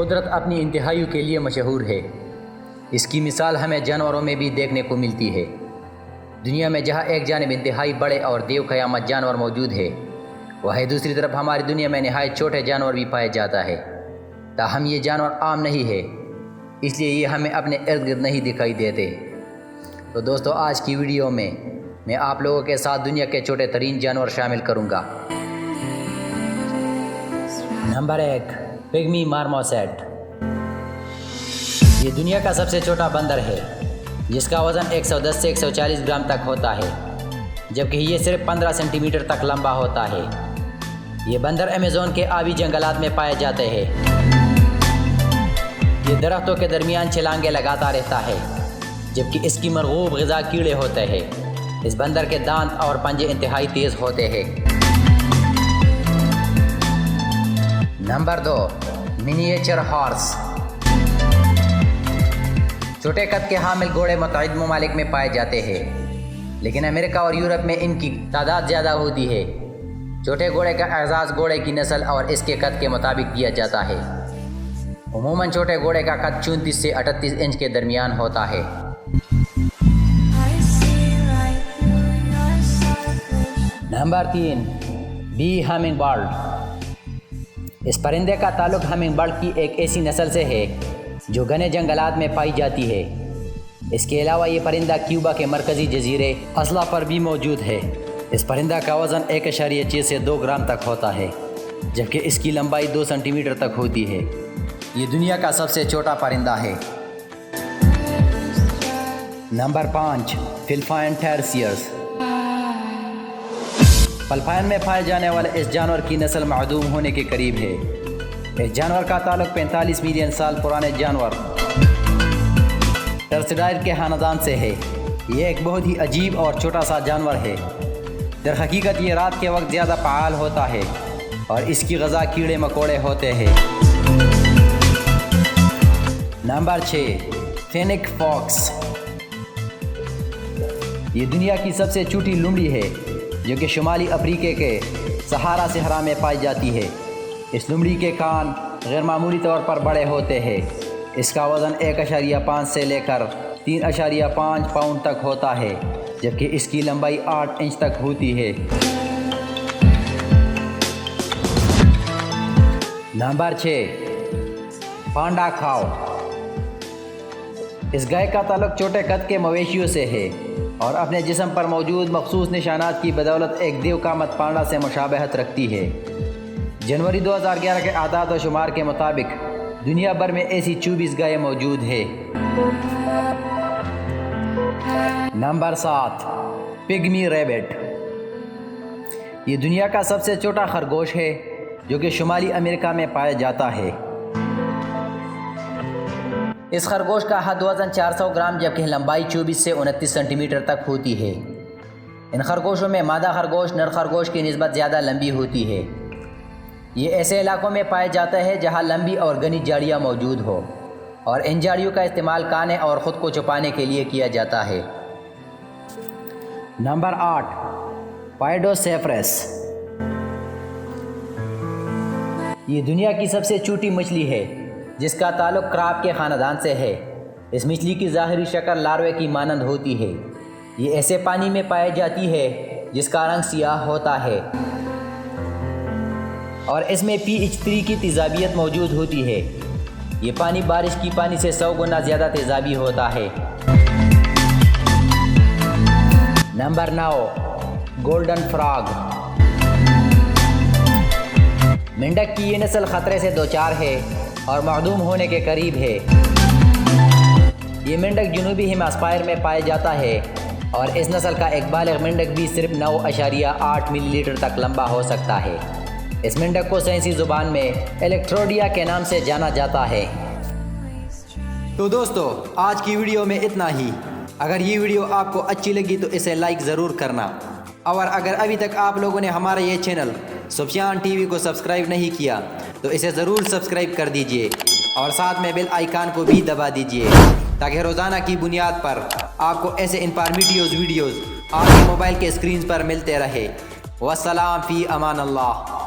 قدرت اپنی انتہائیوں کے لیے مشہور ہے۔ اس کی مثال ہمیں جانوروں میں بھی دیکھنے کو ملتی ہے۔ دنیا میں جہاں ایک جانب انتہائی بڑے اور دیو قیامت جانور موجود ہے، وہیں دوسری طرف ہماری دنیا میں نہایت چھوٹے جانور بھی پایا جاتا ہے۔ تاہم یہ جانور عام نہیں ہے، اس لیے یہ ہمیں اپنے ارد گرد نہیں دکھائی دیتے۔ تو دوستو، آج کی ویڈیو میں آپ لوگوں کے ساتھ دنیا کے چھوٹے ترین جانور شامل کروں گا۔ نمبر 1، پگمی مارموسیٹ۔ یہ دنیا کا سب سے چھوٹا بندر ہے، جس کا وزن 110 سے 140 گرام تک ہوتا ہے، جبکہ یہ صرف 15 سینٹی میٹر تک لمبا ہوتا ہے۔ یہ بندر ایمیزون کے آبی جنگلات میں پائے جاتے ہیں۔ یہ درختوں کے درمیان چھلانگیں لگاتا رہتا ہے، جبکہ اس کی مرغوب غذا کیڑے ہوتے ہیں۔ اس بندر کے دانت اور پنجے انتہائی تیز ہوتے ہیں۔ Number 2، miniature horse. چھوٹے قد کے حامل گھوڑے متعدد ممالک میں پائے جاتے ہیں، لیکن امریکہ اور یورپ میں ان کی تعداد زیادہ ہوتی ہے۔ چھوٹے گھوڑے کا اعزاز گھوڑے کی نسل اور اس کے قد کے مطابق دیا جاتا ہے۔ عموماً چھوٹے گھوڑے کا قد 34 سے 38 انچ کے درمیان ہوتا ہے۔ Number 3، bee hummingbird. اس پرندے کا تعلق ہمنگ برڈ کی ایک ایسی نسل سے ہے جو گھنے جنگلات میں پائی جاتی ہے۔ اس کے علاوہ یہ پرندہ کیوبا کے مرکزی جزیرے اصلا پر بھی موجود ہے۔ اس پرندہ کا وزن 1.6 سے 2 گرام تک ہوتا ہے، جبکہ اس کی لمبائی 2 سینٹی میٹر تک ہوتی ہے۔ یہ دنیا کا سب سے چھوٹا پرندہ ہے۔ Number 5، Philippines ٹیرسیئرس۔ فلپائن میں پائے جانے والے اس جانور کی نسل معدوم ہونے کے قریب ہے۔ اس جانور کا تعلق 45 ملین سال پرانے جانور ٹرسڈائر کے خاندان سے ہے۔ یہ ایک بہت ہی عجیب اور چھوٹا سا جانور ہے۔ در حقیقت یہ رات کے وقت زیادہ فعال ہوتا ہے اور اس کی غذا کیڑے مکوڑے ہوتے ہیں۔ Number 6، Fink Fox. یہ دنیا کی سب سے چھوٹی لومڑی ہے، جو کہ شمالی افریقہ کے صحارا صحرا میں پائی جاتی ہے۔ اس لومڑی کے کان غیر معمولی طور پر بڑے ہوتے ہیں۔ اس کا وزن 1.5 سے لے کر 3.5 پاؤنڈ تک ہوتا ہے، جبکہ اس کی لمبائی 8 انچ تک ہوتی ہے۔ نمبر 6، پانڈا کھاؤ۔ اس گائے کا تعلق چھوٹے قد کے مویشیوں سے ہے اور اپنے جسم پر موجود مخصوص نشانات کی بدولت ایک دیو قامت پانڈا سے مشابہت رکھتی ہے۔ جنوری 2011 کے اعداد و شمار کے مطابق دنیا بھر میں ایسی 24 گائے موجود ہیں۔ Number 7، pygmy rabbit. یہ دنیا کا سب سے چھوٹا خرگوش ہے، جو کہ شمالی امریکہ میں پایا جاتا ہے۔ اس خرگوش کا حد وزن 400 گرام جبکہ لمبائی 24 سے 29 سینٹی میٹر تک ہوتی ہے۔ ان خرگوشوں میں مادہ خرگوش نر خرگوش کی نسبت زیادہ لمبی ہوتی ہے۔ یہ ایسے علاقوں میں پائے جاتے ہیں جہاں لمبی اور گھنی جھاڑیاں موجود ہو، اور ان جھاڑیوں کا استعمال کھانے اور خود کو چھپانے کے لیے کیا جاتا ہے۔ نمبر 8، پائڈوسیفرس۔ یہ دنیا کی سب سے چھوٹی مچھلی ہے، جس کا تعلق کراب کے خاندان سے ہے۔ اس مچھلی کی ظاہری شکل لاروے کی مانند ہوتی ہے۔ یہ ایسے پانی میں پائی جاتی ہے جس کا رنگ سیاہ ہوتا ہے، اور اس میں pH 3 کی تیزابیت موجود ہوتی ہے۔ یہ پانی بارش کی پانی سے 100 گنا زیادہ تیزابی ہوتا ہے۔ Number 9، golden فراگ۔ مینڈک کی یہ نسل خطرے سے دوچار ہے اور معدوم ہونے کے قریب ہے۔ یہ مینڈک جنوبی ہیماسفائر میں پایا جاتا ہے، اور اس نسل کا ایک بالغ مینڈک بھی صرف 9.8 ملی لیٹر تک لمبا ہو سکتا ہے۔ اس مینڈک کو سائنسی زبان میں الیکٹروڈیا کے نام سے جانا جاتا ہے۔ تو دوستو، آج کی ویڈیو میں اتنا ہی۔ اگر یہ ویڈیو آپ کو اچھی لگی تو اسے لائک ضرور کرنا، اور اگر ابھی تک آپ لوگوں نے ہمارا یہ چینل سفیان ٹی وی کو سبسکرائب نہیں کیا تو اسے ضرور سبسکرائب کر دیجئے، اور ساتھ میں بیل آئیکن کو بھی دبا دیجئے، تاکہ روزانہ کی بنیاد پر آپ کو ایسے انفارمیٹیو ویڈیوز آپ کے موبائل کے اسکرین پر ملتے رہے۔ والسلام فی امان اللہ۔